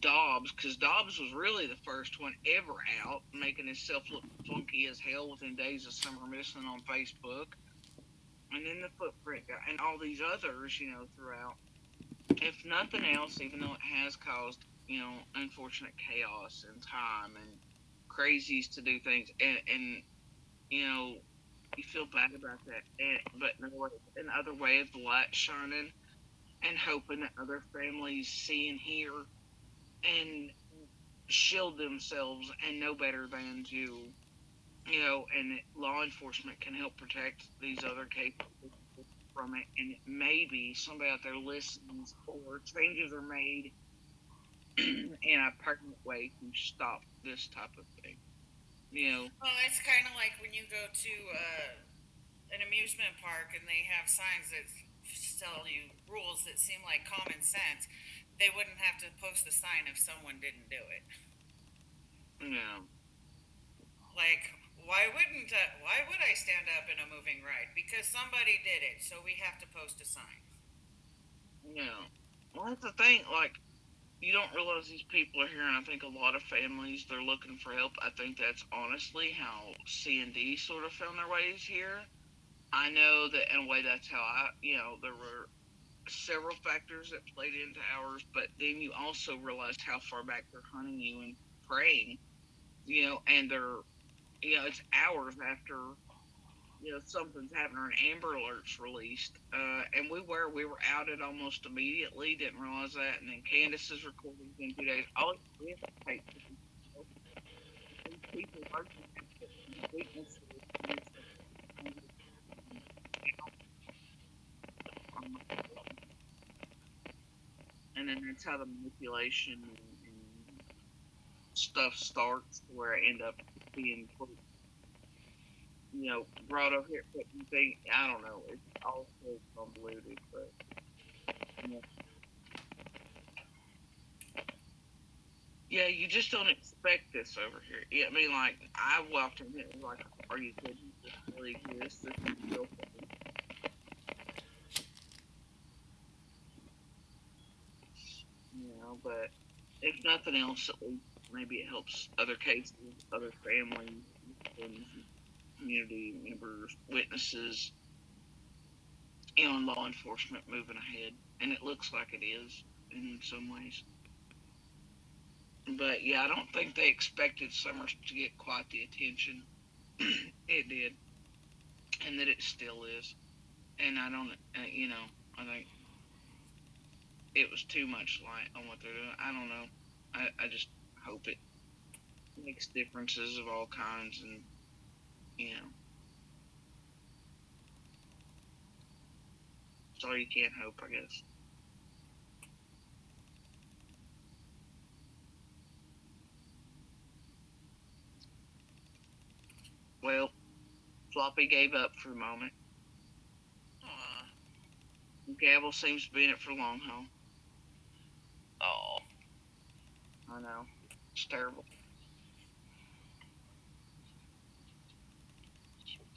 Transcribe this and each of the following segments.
Dobbs, because Dobbs was really the first one ever out, making himself look funky as hell within days of summer missing on Facebook. And then the footprint guy, and all these others, throughout. If nothing else, even though it has caused, unfortunate chaos and time and crazies to do things, and you know, you feel bad about that. But no, another way of the light shining and hoping that other families see and hear and shield themselves and know better than you, and law enforcement can help protect these other cases from it. And maybe somebody out there listens or changes are made in a permanent way to stop this type of thing. Well, it's kind of like when you go to an amusement park and they have signs that tell you rules that seem like common sense. They wouldn't have to post the sign if someone didn't do it. Yeah, Like, why would I stand up in a moving ride? Because somebody did it, so we have to post a sign. yeah. Well, that's the thing. Like, you don't realize these people are here, and I think a lot of families they're looking for help. I think that's honestly how C and D sort of found their ways here. I know that in a way that's how there were several factors that played into ours, but then you also realize how far back they're hunting you and praying, and it's hours after, something's happened or an Amber Alert's released. And we were outed almost immediately, didn't realize that. And then Candace's recording in 2 days. All we have to take these people are weaknesses. And then that's how the manipulation and stuff starts, where I end up being, brought up here. But you think, I don't know, it's all so convoluted, but yeah, yeah, you just don't expect this over here. Yeah, I mean, like I walked in and it was like, are you kidding? This really exists? This is real. But if nothing else, at least maybe it helps other cases, other families, and community members, witnesses, and law enforcement moving ahead. And it looks like it is in some ways. But yeah, I don't think they expected Summers to get quite the attention it did, and that it still is. And I don't, I think it was too much light on what they're doing. I don't know. I just hope it makes differences of all kinds, and you know, that's all you can hope, I guess. Well, Floppy gave up for a moment. Aw. Gavel seems to be in it for long haul. Oh. I know. It's terrible.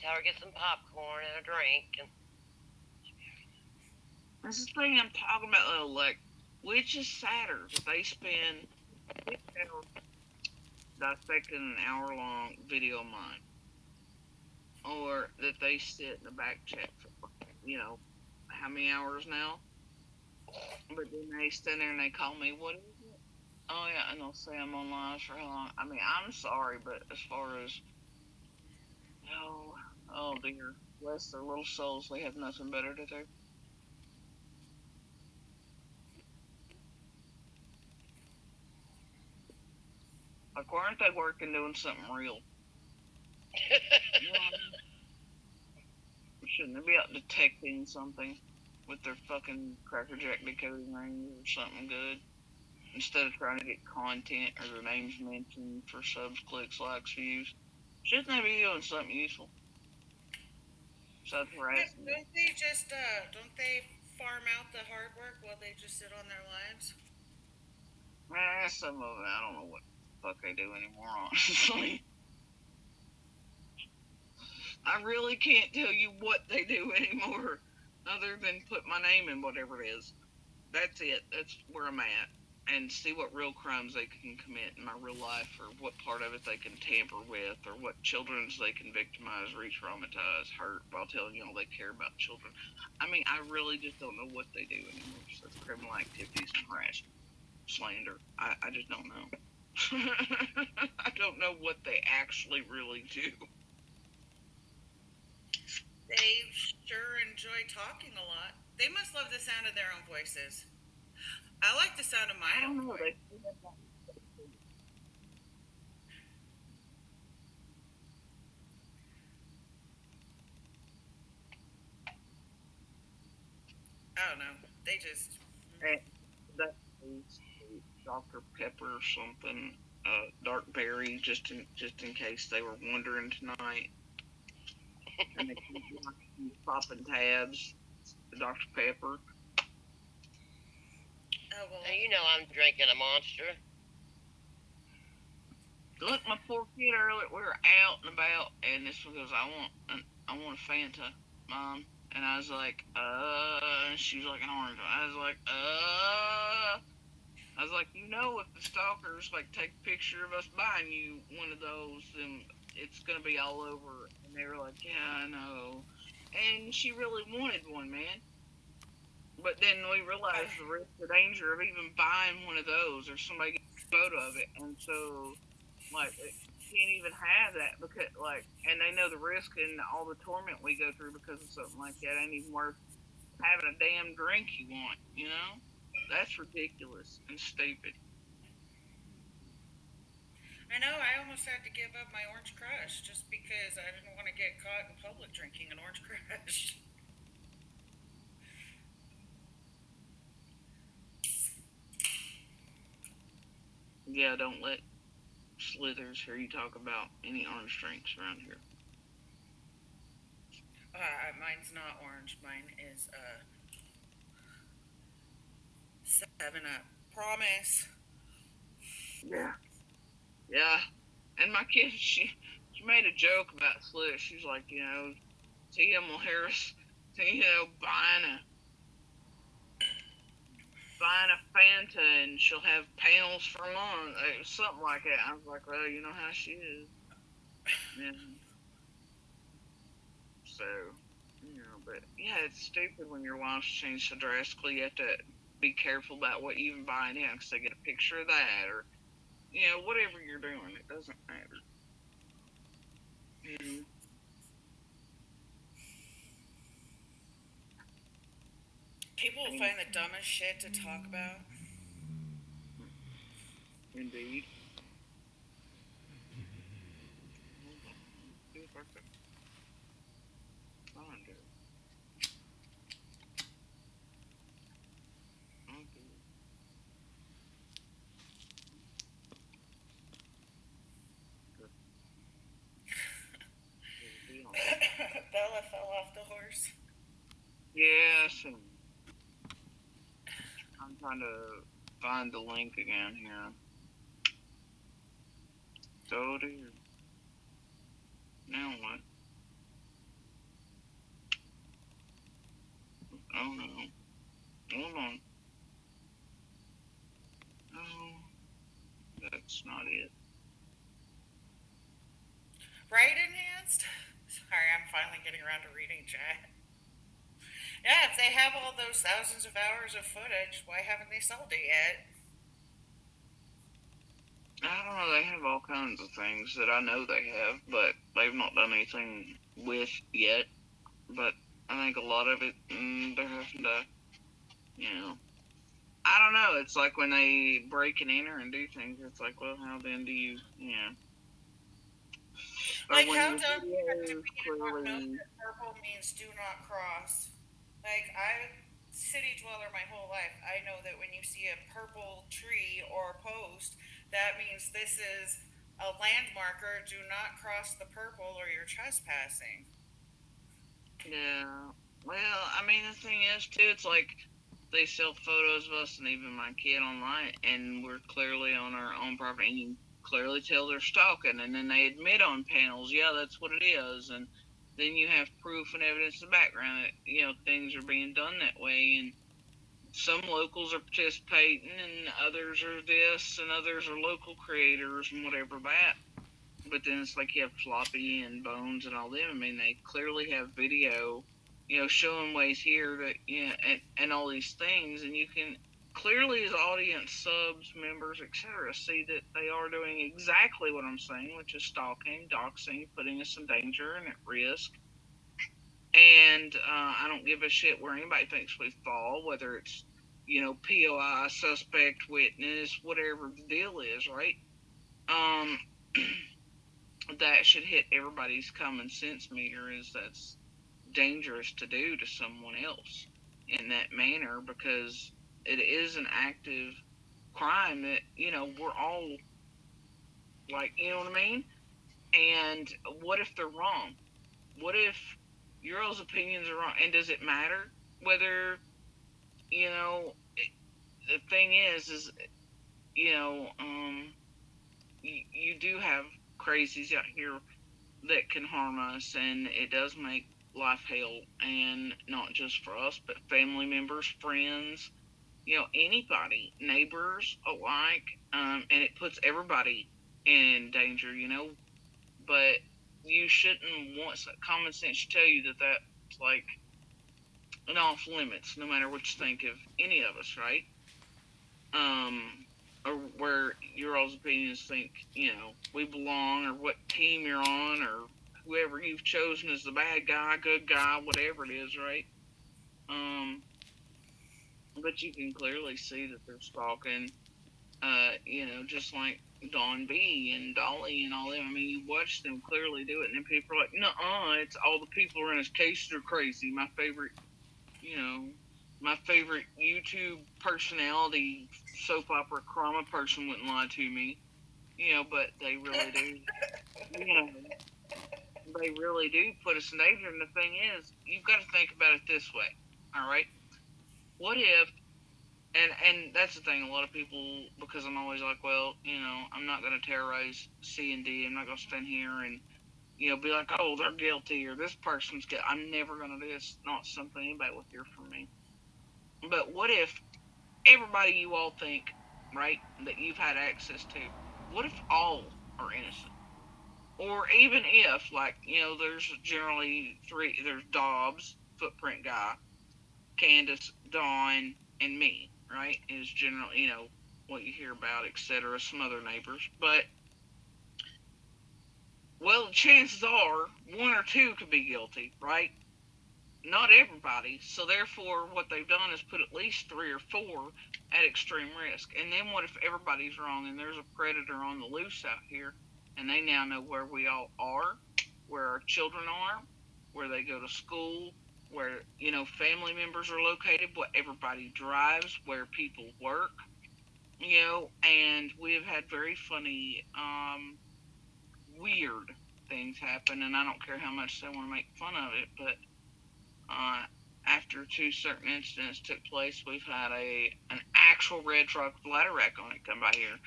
Tell her to get some popcorn and a drink. And This is the thing I'm talking about, though. Like, which is sadder? That they spend 6 hours dissecting an hour long video of mine, or that they sit in the back chat for, how many hours now? But then they stand there and they call me, what is it? Oh, yeah, and they'll say I'm on live for how long? I mean, I'm sorry, but as far as, oh, oh dear, bless their little souls, they have nothing better to do. Like, why aren't they working doing something real? You know what I mean? Shouldn't they be out detecting something with their fucking crackerjack decoding range or something good? Instead of trying to get content or their names mentioned for subs, clicks, likes, views. Shouldn't they be doing something useful? Besides harassment. Don't they farm out the hard work while they just sit on their lives? Some of it, I don't know what the fuck they do anymore, honestly. I really can't tell you what they do anymore, other than put my name in whatever it is. That's it. That's where I'm at. and see what real crimes they can commit in my real life, or what part of it they can tamper with, or what children's they can victimize, re-traumatize, hurt, while telling you all they care about children. I mean, I really just don't know what they do anymore. So it's criminal activities and harassment, slander. I just don't know. I don't know what they actually really do. They sure enjoy talking a lot. They must love the sound of their own voices. I like the sound of my I don't own know. voice. I don't know. They just. That is Dr. Pepper or something, dark berry, just in case they were wondering tonight. And they keep popping tabs, Dr. Pepper. Oh well. Now, you know I'm drinking a Monster. Look, my poor kid earlier, we were out and about, and this one goes, I want a Fanta, Mom. And I was like, and she was like, an orange. I was like, you know, if the stalkers like take a picture of us buying you one of those, then it's gonna be all over. And they were like, yeah, I know. And she really wanted one, man. But then we realized the risk, the danger of even buying one of those, or somebody gets a photo of it, and so like it can't even have that because like, and they know the risk and all the torment we go through because of something like that ain't even worth having a damn drink you want, you know? That's ridiculous and stupid. I know. I almost had to give up my Orange Crush just because I didn't want to get caught in public drinking an Orange Crush. Yeah, don't let Slithers hear you talk about any orange drinks around here. Mine's not orange. Mine is 7-Up. Promise. Yeah. Yeah. And my kid, she made a joke about Slithers. She's like, you know, T.M. Harris, you know, buying a Fanta and she'll have panels for a month, something like that. I was like, well, you know how she is. Yeah. So, you know, but yeah, it's stupid when your wife's changed so drastically. You have to be careful about what you even buy now because they get a picture of that, or you know, whatever you're doing, it doesn't matter. Mm-hmm. People will find the dumbest shit to talk about. Indeed. See if I can find it. Okay. Bella fell off the horse. Yes, and I'm trying to find the link again here. So dear. Now what? Oh no. Hold on. No, that's not it. Right, Enhanced? Sorry, I'm finally getting around to reading chat. Yeah, if they have all those thousands of hours of footage, why haven't they sold it yet? I don't know. They have all kinds of things that I know they have, but they've not done anything with yet. But I think a lot of it, they're having to, you know, I don't know. It's like when they break and enter and do things, it's like, well, how then do you, you know? Like, when how your dumb do you have to video be to not know clearly, that purple means do not cross? Like, I'm a city dweller my whole life. I know that when you see a purple tree or post, that means this is a land marker. Do not cross the purple or you're trespassing. yeah. Well, I mean, the thing is, too, it's like they sell photos of us and even my kid online, and we're clearly on our own property, and you clearly tell they're stalking, and then they admit on panels, yeah, that's what it is, and then you have proof and evidence in the background that, you know, things are being done that way, and some locals are participating and others are this and others are local creators and whatever that. But then it's like you have Floppy and Bones and all them. I mean, they clearly have video, showing ways here that, and all these things, and you can clearly, as audience, subs, members, etc., see that they are doing exactly what I'm saying, which is stalking, doxing, putting us in danger and at risk. And I don't give a shit where anybody thinks we fall, whether it's, POI, suspect, witness, whatever the deal is, right? That should hit everybody's common sense meter, is that's dangerous to do to someone else in that manner, because it is an active crime that, we're all like, you know what I mean? And what if they're wrong? What if your all's opinions are wrong? And does it matter whether, the thing is, you do have crazies out here that can harm us, and it does make life hell, and not just for us, but family members, friends, anybody, neighbors alike, and it puts everybody in danger, but you shouldn't want common sense to tell you that that's like an off limits, no matter what you think of any of us, right? Or where your all's opinions think, we belong, or what team you're on, or whoever you've chosen as the bad guy, good guy, whatever it is, right? But you can clearly see that they're stalking, just like Don B and Dolly and all them. I mean, you watch them clearly do it, and then people are like, "Nuh-uh, it's all the people who are in his case are crazy." My favorite YouTube personality, soap opera drama person wouldn't lie to me, but they really do. They really do put us in danger. And the thing is, you've got to think about it this way, all right? What if, and that's the thing, a lot of people, because I'm always like, well, I'm not going to terrorize C and D. I'm not going to stand here and, be like, oh, they're guilty, or this person's guilty. I'm never going to do this. Not something anybody will hear from me. But what if everybody you all think, right, that you've had access to, what if all are innocent? Or even if, like, there's generally three, there's Dobbs, footprint guy, Candace, Dawn, and me, right? Is generally, what you hear about, etc., some other neighbors. But, well, chances are one or two could be guilty, right? Not everybody. So therefore, what they've done is put at least 3 or 4 at extreme risk. And then what if everybody's wrong and there's a predator on the loose out here, and they now know where we all are, where our children are, where they go to school, where, family members are located, what everybody drives, where people work, and we've had very funny, weird things happen, and I don't care how much they want to make fun of it, but after 2 certain incidents took place, we've had an actual red truck with a ladder rack on it come by here.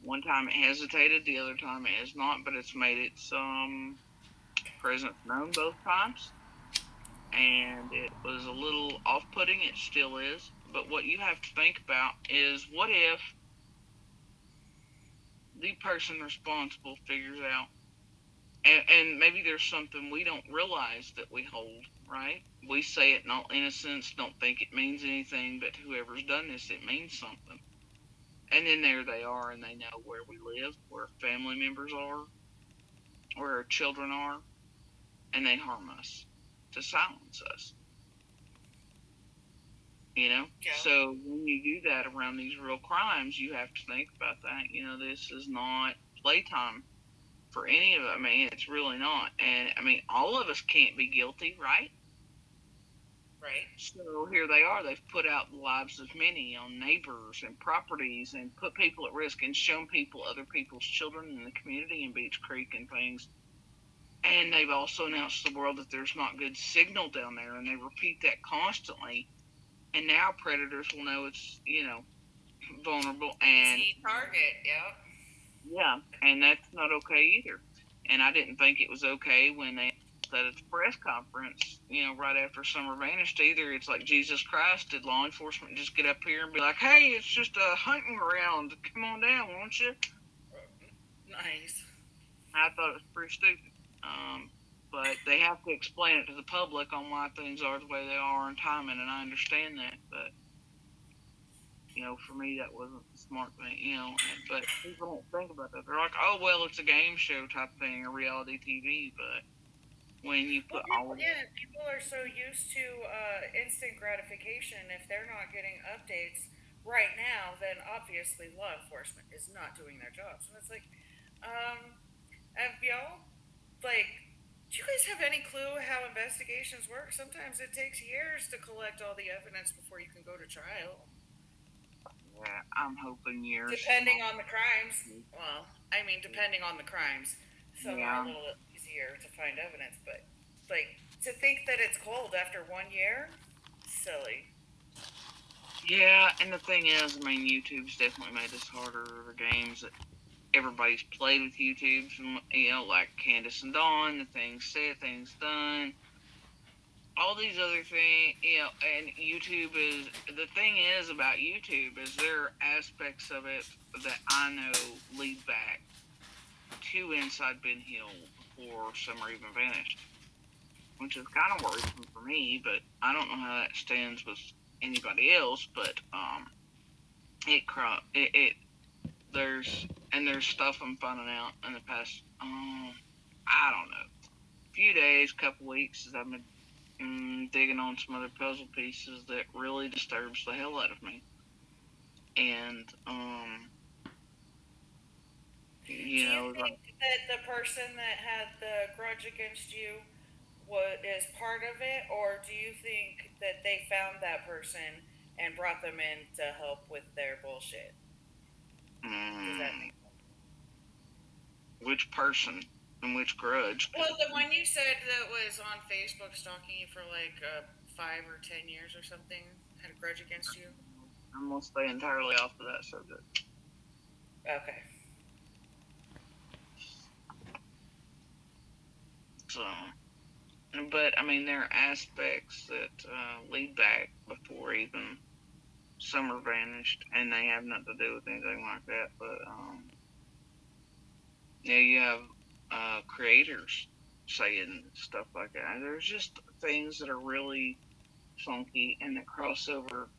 One time it hesitated, the other time it has not, but it's made its presence known both times. And it was a little off-putting, it still is. But what you have to think about is, what if the person responsible figures out, and maybe there's something we don't realize that we hold, right? We say it in all innocence, don't think it means anything, but whoever's done this, it means something. And then there they are, and they know where we live, where family members are, where our children are, and they harm us to silence us. Yeah. So when you do that around these real crimes, you have to think about that. This is not playtime for any of it. I mean, it's really not. And, I mean, all of us can't be guilty, right? Right. So here they are. They've put out the lives of many on neighbors and properties, and put people at risk, and shown people other people's children in the community in Beach Creek and things. And they've also announced to the world that there's not good signal down there, and they repeat that constantly. And now predators will know it's, vulnerable. And easy target, yeah, and that's not okay either. And I didn't think it was okay when they at its press conference, right after Summer vanished. Either it's like, Jesus Christ, did law enforcement just get up here and be like, hey, it's just a hunting ground. Come on down, won't you? Nice. I thought it was pretty stupid. But they have to explain it to the public on why things are the way they are and timing, and I understand that. But for me, that wasn't the smart thing. But people don't think about that. They're like, oh well, it's a game show type thing, or reality TV. But when you Well, put all of people are so used to instant gratification. If they're not getting updates right now, then obviously law enforcement is not doing their jobs. And it's like, um, have y'all like? Do you guys have any clue how investigations work? Sometimes it takes years to collect all the evidence before you can go to trial. yeah, I'm hoping years. Depending on the crimes. Well, I mean, depending on the crimes, some are a Yeah, little easier to find evidence, but like to think that it's cold after 1 year, silly. yeah, and the thing is, I mean, YouTube's definitely made this harder. The games that everybody's played with YouTube, like Candace and Dawn, the things said, things done, all these other things, and YouTube is, the thing is about YouTube is there are aspects of it that I know lead back to Inside Ben Hill before Summer even vanished, which is kind of worrisome for me, but I don't know how that stands with anybody else, but it there's stuff I'm finding out in the past, I don't know, few days, couple weeks, as I've been digging on some other puzzle pieces that really disturbs the hell out of me. And Do you like, think that the person that had the grudge against you is part of it, or do you think that they found that person and brought them in to help with their bullshit? Does that mm, make which person and which grudge? Well, the one you said that was on Facebook stalking you for like 5 or 10 years or something had a grudge against you. I'm gonna stay entirely off of that subject. Okay. So, but I mean, there are aspects that lead back before even Summer vanished, and they have nothing to do with anything like that. But yeah, you have creators saying stuff like that. There's just things that are really funky and that cross over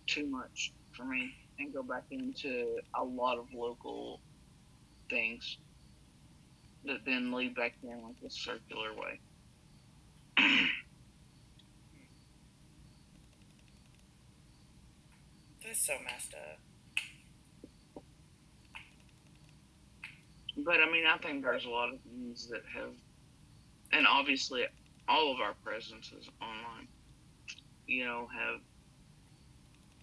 too much for me and go back into a lot of local things that then lead back in like a circular way. That's so messed up. But I mean, I think there's a lot of things that have, and obviously all of our presences online, have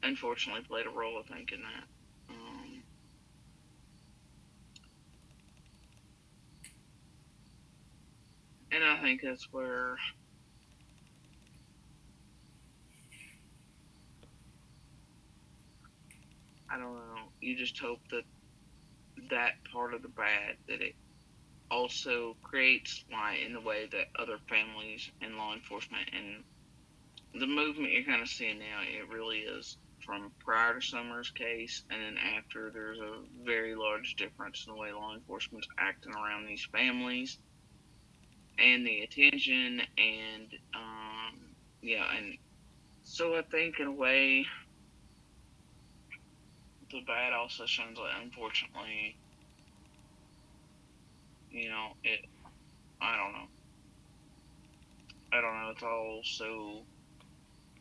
unfortunately played a role, I think, in that. And I think that's where I don't know. You just hope that that part of the bad that it also creates light in the way that other families and law enforcement and the movement you're kind of seeing now, it really is from prior to Summer's case and then after. There's a very large difference in the way law enforcement's acting around these families and the attention and and so I think in a way the bad also shines like, unfortunately, it, I don't know. I don't know. It's all so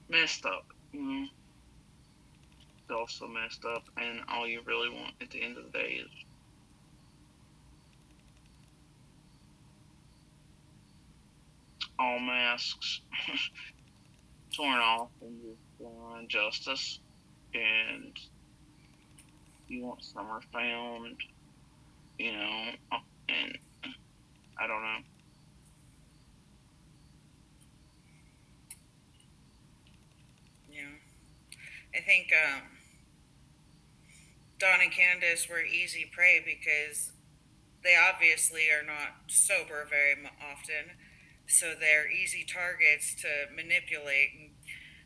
messed up. It's all so messed up, and all you really want at the end of the day is all masks torn off and just justice. And you want Summer found, and I don't know. Yeah. I think Dawn and Candace were easy prey because they obviously are not sober very often. so they're easy targets to manipulate. And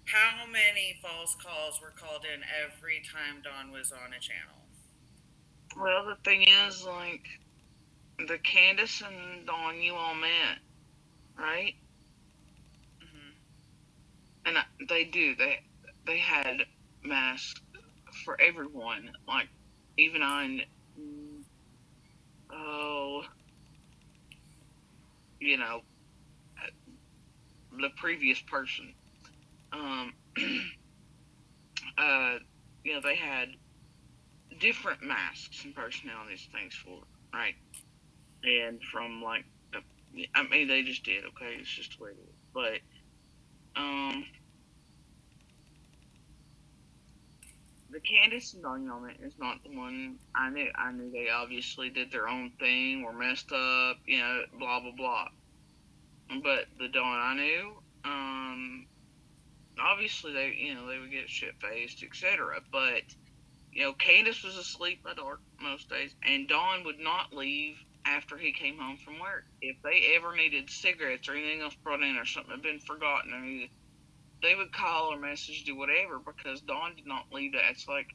how many false calls were called in every time Dawn was on a channel? Well, the thing is, like, the Candace and Dawn you all met, right? Hmm. And they do. They had masks for everyone. Like, even on, oh, you know, the previous person. Um, uh, they had different masks and personalities, things for it, right? And from like, I mean, they just did. Okay, it's just the way it is. But the Candace and Dawn moment is not the one I knew. I knew they obviously did their own thing, were messed up, blah blah blah. But the Dawn I knew, obviously they would get shit faced, etc. But Candace was asleep by dark most days, and Dawn would not leave after he came home from work. If they ever needed cigarettes or anything else brought in, or something had been forgotten, or they would call or message, do whatever, because Dawn did not leave that. It's like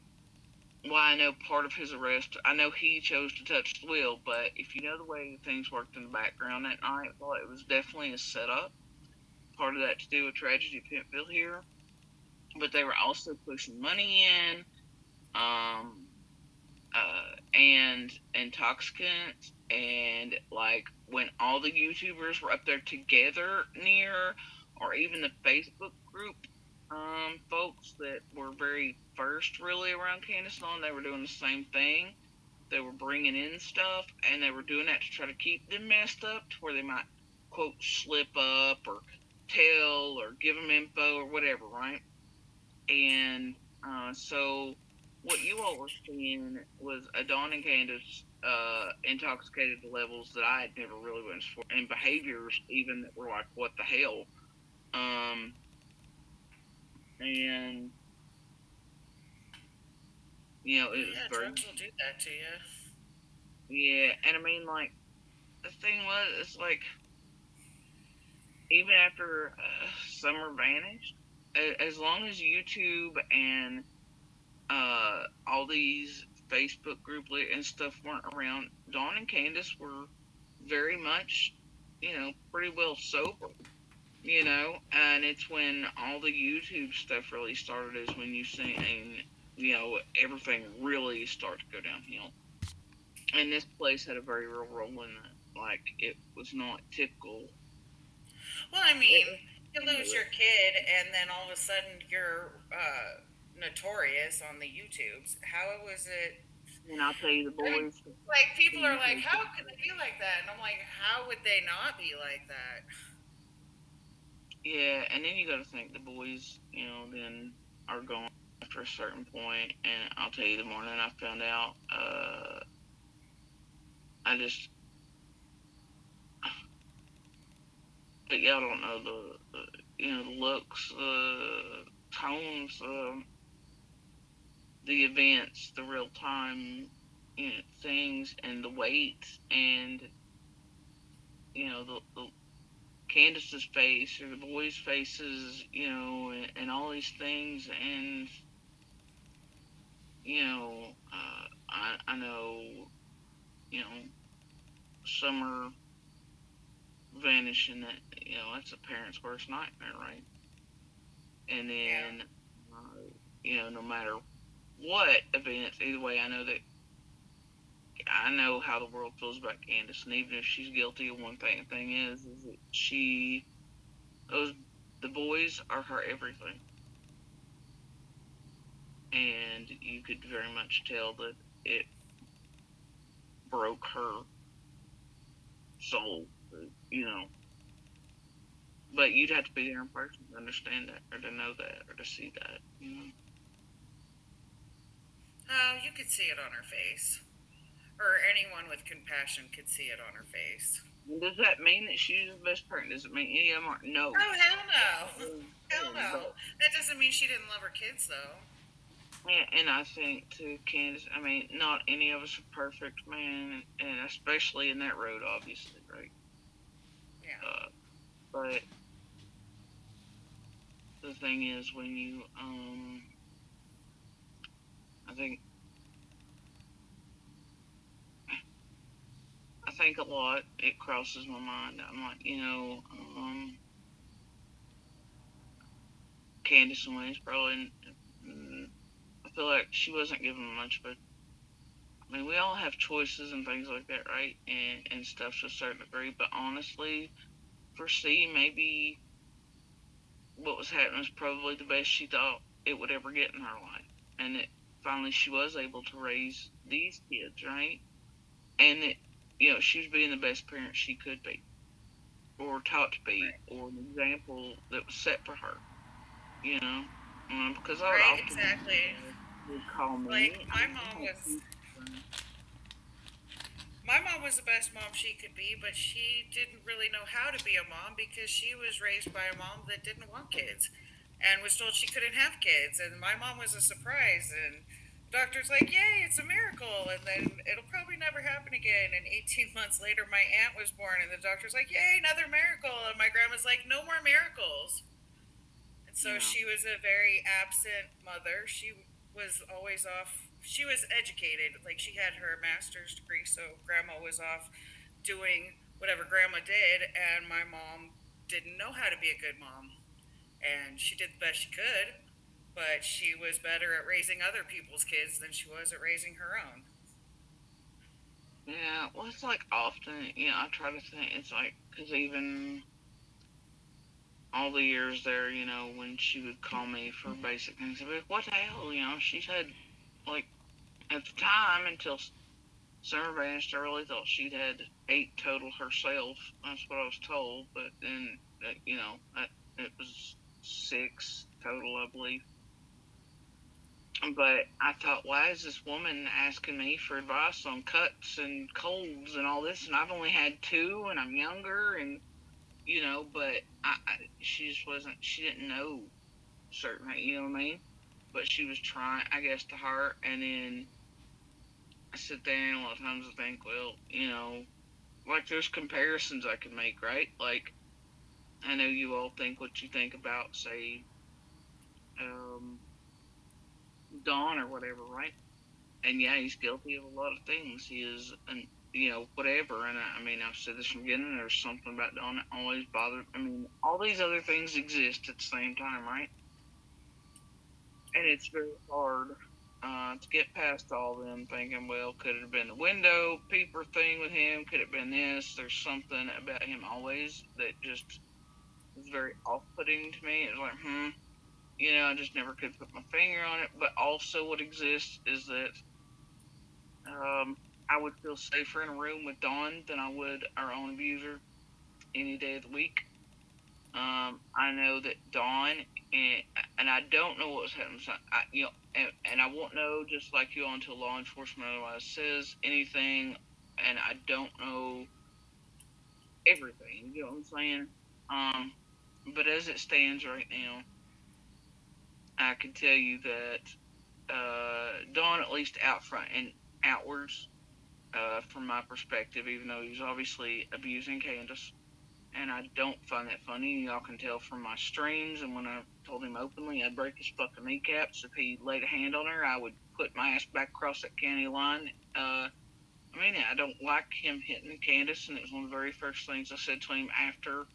why I know part of his arrest. I know he chose to touch the wheel, but if you know the way things worked in the background that night, well, it was definitely a setup. Part of that to do with tragedy at Pentville here, but they were also pushing money in, and intoxicants, and like when all the YouTubers were up there together near, or even the Facebook group folks that were very first really around Candace Long, they were doing the same thing. They were bringing in stuff, and they were doing that to try to keep them messed up, to where they might quote slip up or tell or give them info or whatever, right? And so what you all were seeing was a Dawn and Candace intoxicated to levels that I had never really witnessed before, and behaviors even that were like, what the hell? And it was Yeah, very, drugs will do that to you. yeah. And I mean, like, the thing was, it's like, even after Summer vanished, as long as YouTube and all these Facebook group and stuff weren't around, Dawn and Candace were very much, pretty well sober, and it's when all the YouTube stuff really started, is when you seen, everything really start to go downhill. And this place had a very real role in that. Like, it was not typical. Well, I mean, It, you lose your kid, and then all of a sudden you're notorious on the YouTubes. How was it? and I'll tell you, the I mean, boys. like people are like, how could they be like that? And I'm like, how would they not be like that? Yeah, and then you got to think the boys, then are gone after a certain point. And I'll tell you, the morning I found out, I just, but y'all don't know the looks, the tones, the events, the real time, things, and the weight, and the Candace's face or the boys' faces, and all these things, and I know, Summer vanishing, that that's a parent's worst nightmare, right? And Yeah. then, no matter what events, either way, I know how the world feels about Candace, and even if she's guilty of one thing, the thing is that the boys are her everything, and you could very much tell that it broke her soul, you know. But you'd have to be there in person to understand that, or to know that, or to see that, Oh, you could see it on her face, or anyone with compassion could see it on her face. And does that mean that she's the best person? Does it mean any of them are? No. Oh hell no, hell no. But, That doesn't mean she didn't love her kids though. and I think to Candace, I mean, not any of us are perfect, man, and especially in that road, obviously, right? Yeah. Uh, But the thing is, when you, I think a lot. It crosses my mind. I'm like, Candace and Wayne's probably. I feel like she wasn't given much, but I mean, we all have choices and things like that, right? And stuff to a certain degree. But honestly, for C, maybe what was happening was probably the best she thought it would ever get in her life, and it finally she was able to raise these kids, right? And it, she was being the best parent she could be, or taught to be, or an example that was set for her. Because I would Right, often exactly. would call Like me. I my mean, I mom had was two children. my mom was the best mom she could be, but she didn't really know how to be a mom because she was raised by a mom that didn't want kids and was told she couldn't have kids. And my mom was a surprise. And the doctor's like, yay, it's a miracle. And then it'll probably never happen again. And 18 months later, my aunt was born. And the doctor's like, yay, another miracle. And my grandma's like, no more miracles. And so Yeah. she was a very absent mother. She was always off. She was educated, like she had her master's degree, so grandma was off doing whatever grandma did, and my mom didn't know how to be a good mom. And she did the best she could, but she was better at raising other people's kids than she was at raising her own. Yeah, well, it's like often, I try to think, it's like, because even all the years there, when she would call me for basic things, I'd be like, what the hell, she's had, like, at the time, until summer vanished, I really thought she'd had 8 total herself. That's what I was told, but then, it was 6 total, I believe. But I thought, why is this woman asking me for advice on cuts and colds and all this? And I've only had 2, and I'm younger, and but she just wasn't. She didn't know certain, you know what I mean? But she was trying, I guess, to her. And then I sit there and a lot of times I think, well, like there's comparisons I can make, right? Like I know you all think what you think about, say, um, Don or whatever, right? And yeah, he's guilty of a lot of things. He is, and whatever. And I mean, I've said this from the beginning. There's something about Don that always bothered. I mean, all these other things exist at the same time, right? And it's very hard to get past all of them. Thinking, well, could it have been the window peeper thing with him? Could it have been this? There's something about him always that just is very off-putting to me. It's like, I just never could put my finger on it. But also, what exists is that I would feel safer in a room with Dawn than I would our own abuser any day of the week. I know that Dawn, and I don't know what's happening. So and I won't know, just like you, until law enforcement otherwise says anything, and I don't know everything. You know what I'm saying? But as it stands right now, I can tell you that Dawn, at least out front and outwards, from my perspective, even though he's obviously abusing Candace. And I don't find that funny. Y'all can tell from my streams, and when I told him openly I'd break his fucking kneecaps if he laid a hand on her, I would put my ass back across that county line. I mean, I don't like him hitting Candace, and it was one of the very first things I said to him after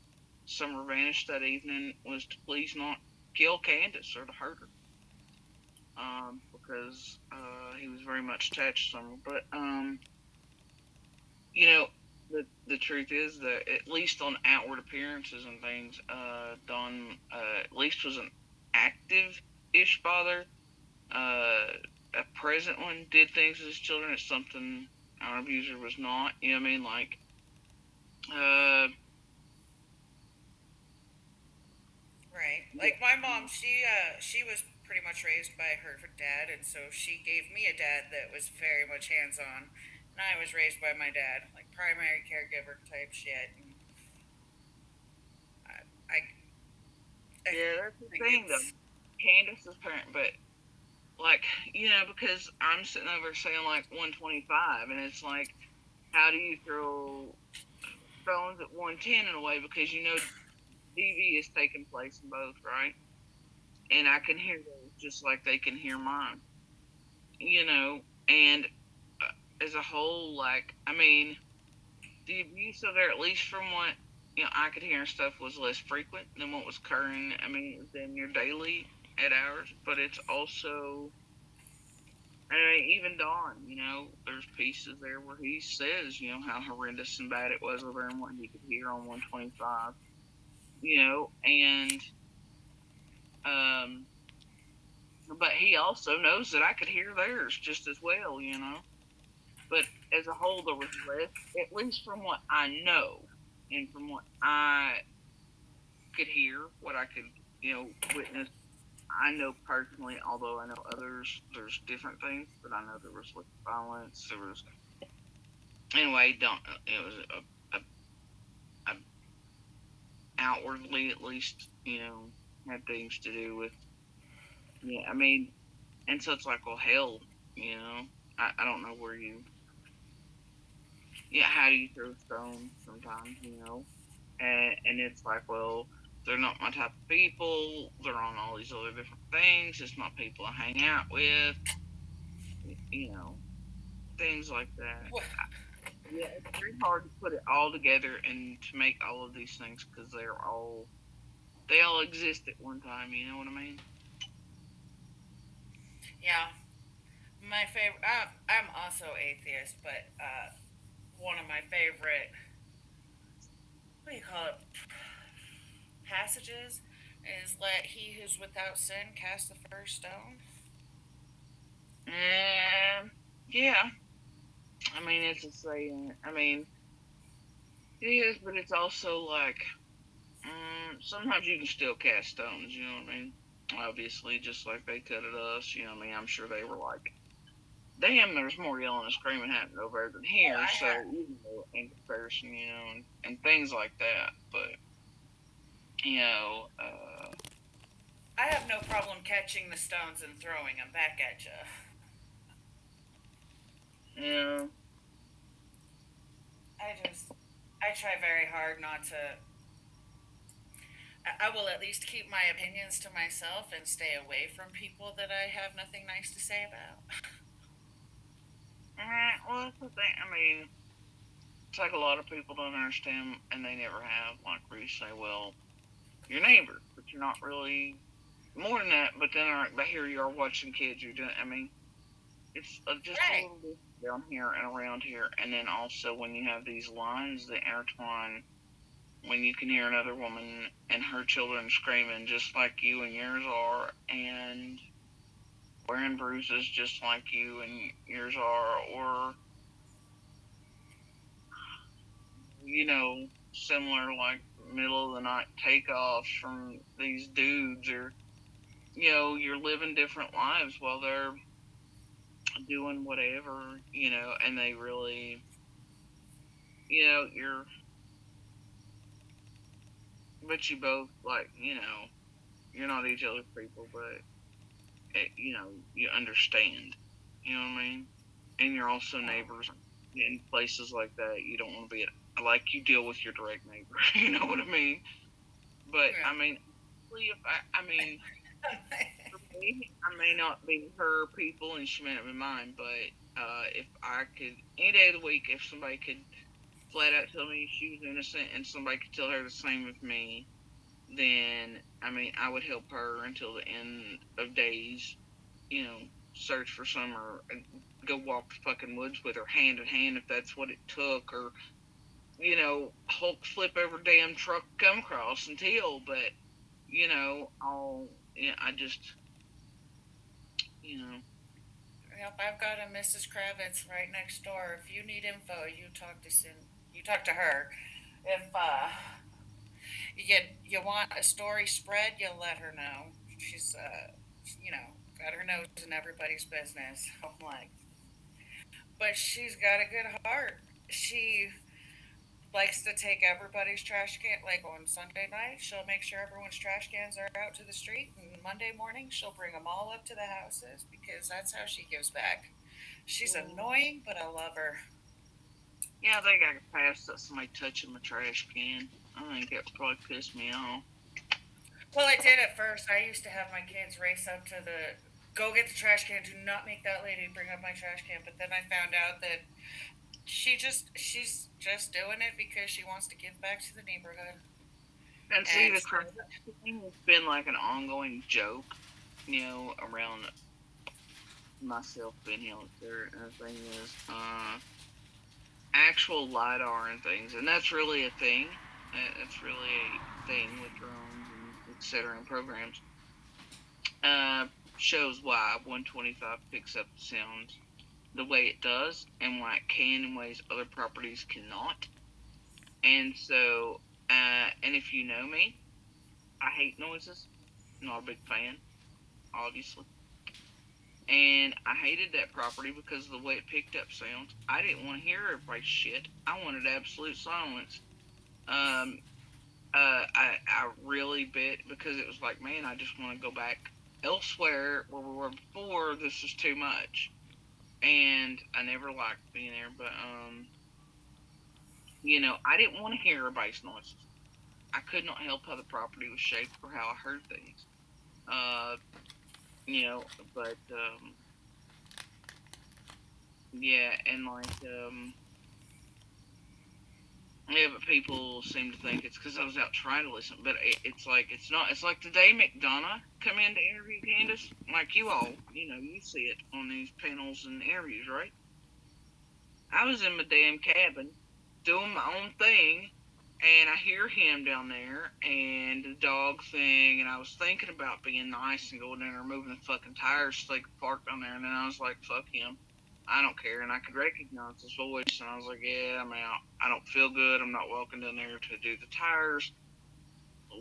Summer vanished that evening was to please not kill Candace or to hurt her. Because he was very much attached to Summer. But the truth is that at least on outward appearances and things, Don at least was an active-ish father. A present one, did things with his children. It's something our abuser was not. You know what I mean? Like, Right. Like my mom, she was pretty much raised by her dad, and so she gave me a dad that was very much hands on, and I was raised by my dad, like primary caregiver type shit. And I, I yeah, that's the think thing though. it's Candace's parent, but like, because I'm sitting over saying like 125, and it's like, how do you throw phones at 110 in a way? Because DV is taking place in both, right? And I can hear those just like they can hear mine, you know. And as a whole, like, I mean, the abuse of her, at least from what I could hear and stuff, was less frequent than what was occurring. I mean, it was damn near daily at ours, but it's also, I mean, even Dawn, there's pieces there where he says, how horrendous and bad it was over and what he could hear on 125, and um, but he also knows that I could hear theirs just as well. But as a whole, there was less, at least from what I know and from what I could hear, what I could, witness. I know personally, although I know others, there's different things, but I know there was violence. There was, anyway, don't, it was a outwardly at least, had things to do with, yeah, I mean, and so it's like, well, hell, you know, I don't know where you, yeah, how do you throw stones sometimes, and it's like, well, they're not my type of people. They're on all these other different things. It's not people I hang out with. You know, things like that. Well, Yeah, it's very hard to put it all together and to make all of these things because they all exist at one time. You know what I mean? yeah, my favorite. I'm also atheist, but one of my favorite, what do you call it, passages is "Let he who's without sin cast the first stone." And yeah, I mean it's a saying. I mean it is, but it's also like sometimes you can still cast stones. You know what I mean? Obviously, just like they could at us. You know what I mean? I'm sure they were like, damn, there's more yelling and screaming happening over there than Oh, here. So, in comparison, and things like that. But, you know, uh, I have no problem catching the stones and throwing them back at you. you know, I try very hard not to. I will at least keep my opinions to myself and stay away from people that I have nothing nice to say about. well, that's the thing. I mean, it's like a lot of people don't understand, and they never have. Like, where you say, well, your neighbor, but you're not really more than that. But then, but here you are watching kids. You're doing, I mean, it's just a Right. little bit down here and around here. And then also when you have these lines that intertwine, when you can hear another woman and her children screaming just like you and yours are, and wearing bruises just like you and yours are, or similar like middle of the night takeoffs from these dudes, or you're living different lives while they're doing whatever, and they really, you're, but you both like, you're not each other's people, but you understand. You know what I mean? And you're also Oh, neighbors in places like that. You don't want to be like you deal with your direct neighbor. You know what I mean? But yeah. I mean, if I mean, for me, I may not be her people, and she may not be mine. But if I could, any day of the week, if somebody could flat out tell me she was innocent, and somebody could tell her the same of me, then I mean, I would help her until the end of days. You know, search for some, or go walk the fucking woods with her hand in hand if that's what it took, or Hulk flip over damn truck come across until. But I'll I just you know Yep, I've got a Mrs. Kravitz right next door. If you need info, you talk to her. If you want a story spread, you let her know. She's got her nose in everybody's business. I'm like, but she's got a good heart. She likes to take everybody's trash can. Like on Sunday night, she'll make sure everyone's trash cans are out to the street, and Monday morning she'll bring them all up to the houses because that's how she gives back. She's annoying, but I love her. yeah, I think I could pass that somebody touching my trash can. I think that would probably piss me off. Well, I did at first. I used to have my kids race up to the go get the trash can. Do not make that lady bring up my trash can. But then I found out that she's just doing it because she wants to give back to the neighborhood. And see, And the so, crazy thing has been like an ongoing joke, around myself being here. And the thing is, actual LiDAR and things, and that's really a thing. That's really a thing with drones and etc. and programs. Uh, Shows why 125 picks up the sounds the way it does, and why it can in ways other properties cannot. And so, and if you know me, I hate noises. Not a big fan, obviously. And I hated that property because of the way it picked up sounds. I didn't want to hear everybody's shit. I wanted absolute silence. Um, I really bit because it was like, man, I just want to go back elsewhere where we were before. This is too much, and I never liked being there. But I didn't want to hear everybody's noises. I could not help how the property was shaped or how I heard things. Uh, you know, but yeah, and yeah, but people seem to think it's because I was out trying to listen. But it's like it's not. It's like the day McDonough come in to interview Candace. Like you all, you see it on these panels and interviews, right? I was in my damn cabin doing my own thing, and I hear him down there and the dog thing, and I was thinking about being nice and going in there moving the fucking tires so they could park down there, and then I was like, fuck him. I don't care, and I could recognize his voice, and I was like, yeah, I'm out. I don't feel good. I'm not welcome down there to do the tires.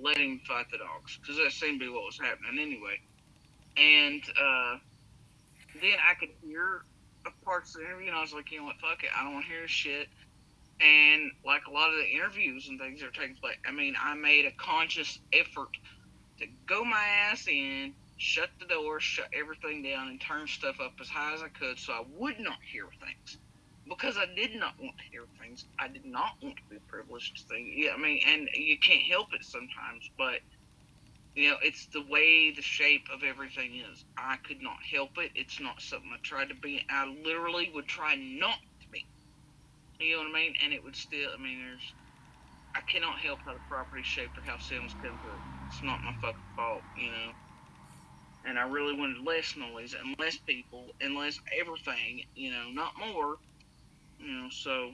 Let him fight the dogs, because that seemed to be what was happening anyway. And then I could hear parts of the interview, and I was like, you know what, fuck it. I don't want to hear shit. And like a lot of the interviews and things that are taking place, I mean, I made a conscious effort to go my ass in, shut the door, shut everything down, and turn stuff up as high as I could so I would not hear things. Because I did not want to hear things. I did not want to be privileged to think. Yeah, I mean, and you can't help it sometimes, but it's the way the shape of everything is. I could not help it. It's not something I tried to be. I literally would try not to be. You know what I mean? And it would still. I mean, I cannot help how the property's shaped or how sounds come through. It's not my fucking fault. And I really wanted less noise and less people and less everything, not more. So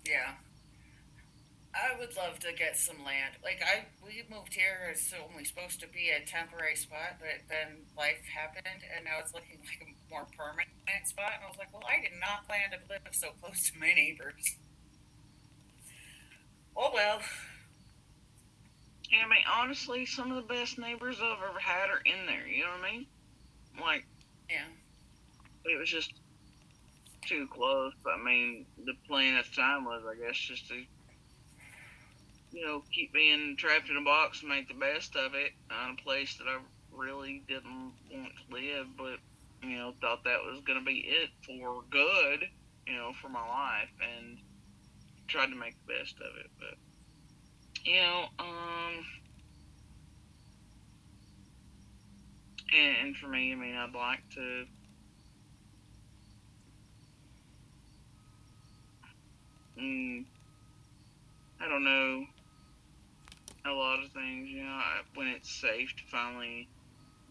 yeah. I would love to get some land. Like we moved here. It's only supposed to be a temporary spot, but then life happened, and now it's looking like a more permanent spot. And I was like, well, I did not plan to live so close to my neighbors. Oh well. yeah, I mean, honestly, some of the best neighbors I've ever had are in there. You know what I mean? Like Yeah. it was just too close. But I mean, the plan at the time was, I guess, just to keep being trapped in a box and make the best of it on a place that I really didn't want to live, but thought that was going to be it for good, for my life, and tried to make the best of it. But and for me, I mean, I'd like to. Mm, I don't know, a lot of things. When it's safe to finally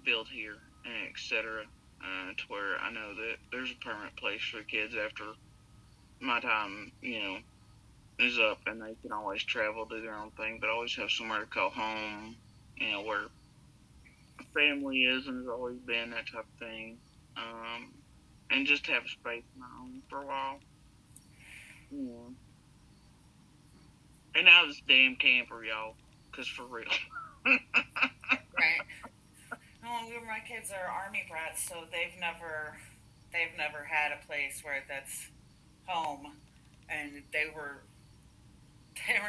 build here, and etc. To where I know that there's a permanent place for the kids after my time, is up, and they can always travel, do their own thing, but always have somewhere to call home, where family is and has always been, that type of thing. Um, and just have a space of my own for a while. Yeah. And now this damn camper, y'all, because for real. Right. No, my kids are army brats, so they've never had a place where that's home, and they were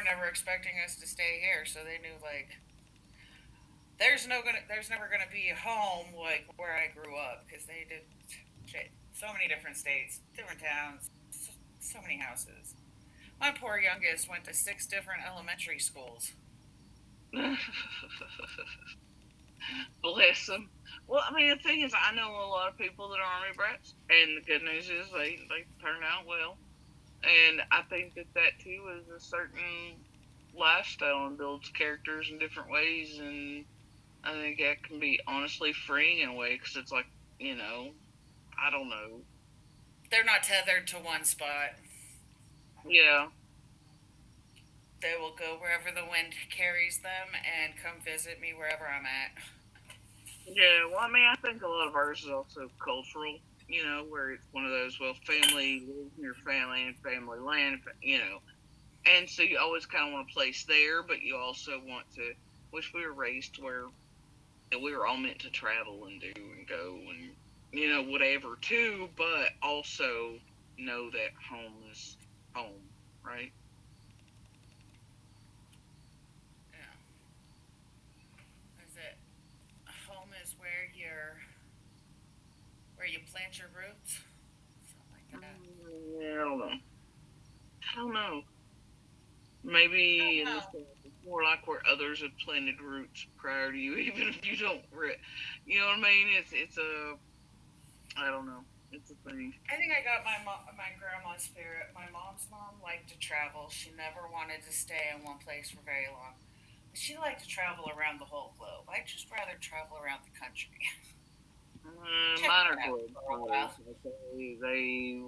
never expecting us to stay here, so they knew like there's never gonna be a home like where I grew up because they did shit so many different states, different towns, So many houses. My poor youngest went to 6 different elementary schools. Bless them. Well, I mean, the thing is, I know a lot of people that are army brats, and the good news is they turn out well. And I think that that too is a certain lifestyle and builds characters in different ways. And I think that can be honestly freeing in a way because it's like, you know, I don't know. They're not tethered to one spot. Yeah. They will go wherever the wind carries them and come visit me wherever I'm at. Yeah. Well, I mean, I think a lot of ours is also cultural, where it's one of those, well, family lives near family and family land, and so you always kind of want a place there, but you also want to, which we were raised where we were all meant to travel and do and go and whatever too, but also know that home is home, right? Yeah. Is it home is where you plant your roots? Something like that. Yeah, I don't know. I don't know. I don't Maybe in this know. case, it's more like where others have planted roots prior to you, even if you don't. You know what I mean? It's a I don't know. It's a thing. I think I got my grandma's spirit. My mom's mom liked to travel. She never wanted to stay in one place for very long. But she liked to travel around the whole globe. I'd just rather travel around the country. Check Mine that are out globe for a trotters. while. They